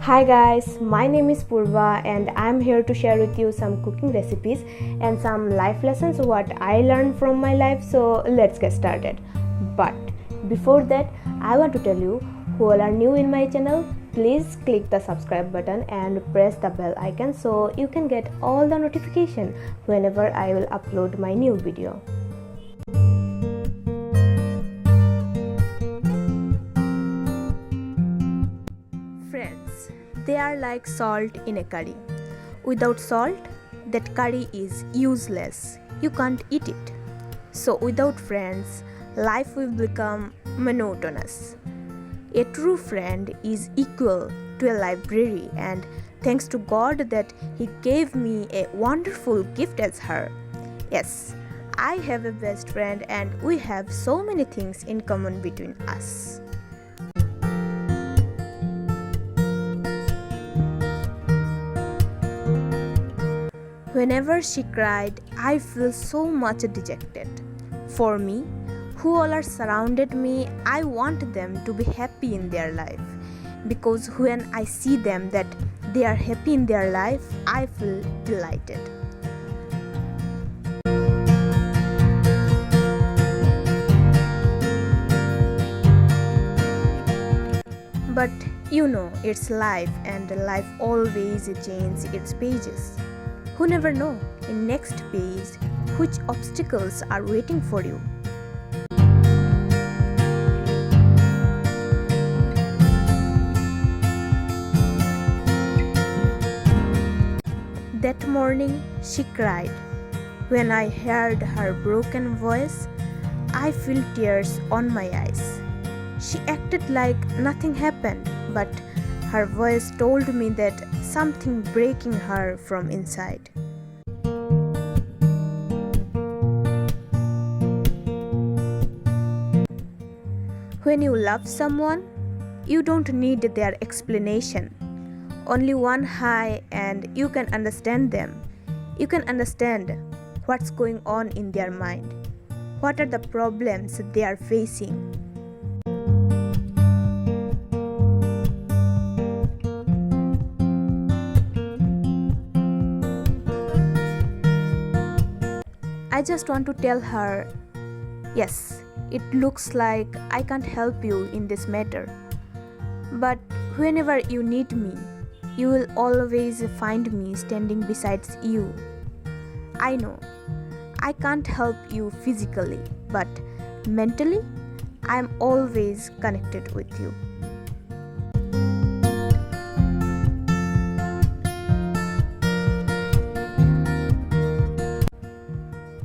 Hi guys, my name is Purva and I'm here to share with you some cooking recipes and some life lessons what I learned from my life. So let's get started. But before that, I want to tell you who all are new in my channel, please click the subscribe button and press the bell icon so you can get all the notification whenever I will upload my new video. Friends, they are like salt in a curry. Without salt, that curry is useless. You can't eat it. So without friends, life will become monotonous. A true friend is equal to a library, and thanks to God that He gave me a wonderful gift as her. Yes, I have a best friend and we have so many things in common between us. Whenever she cried, I feel so much dejected. For me, who all are surrounded me, I want them to be happy in their life. Because when I see them that they are happy in their life, I feel delighted. But you know, it's life and life always changes its pages. Who never know in next page which obstacles are waiting for you. That morning she cried. When I heard her broken voice, I felt tears on my eyes. She acted like nothing happened, but her voice told me that something breaking her from inside. When you love someone, you don't need their explanation. Only one hi and you can understand them. You can understand what's going on in their mind. What are the problems they are facing? I just want to tell her, yes, it looks like I can't help you in this matter. But whenever you need me, you will always find me standing beside you. I know I can't help you physically, but mentally, I am always connected with you.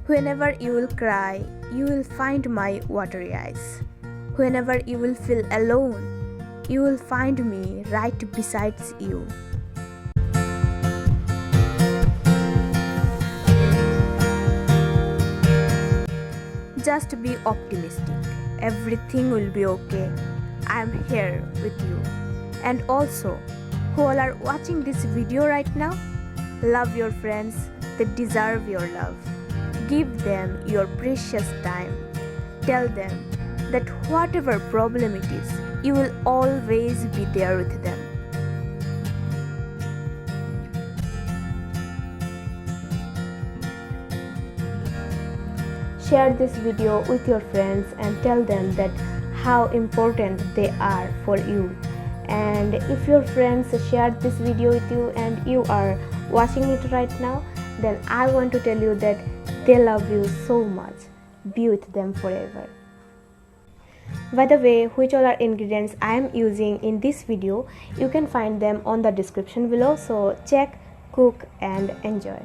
Whenever you will cry, you will find my watery eyes. Whenever you will feel alone, you will find me right beside you. Just be optimistic. Everything will be okay. I am here with you. And also, who all are watching this video right now, love your friends. They deserve your love. Give them your precious time. Tell them that whatever problem it is, you will always be there with them. Share this video with your friends and tell them that how important they are for you. And if your friends shared this video with you and you are watching it right now, then I want to tell you that they love you so much. Be with them forever. By the way, which all are ingredients I am using in this video, you can find them on the description below. So check, cook and enjoy.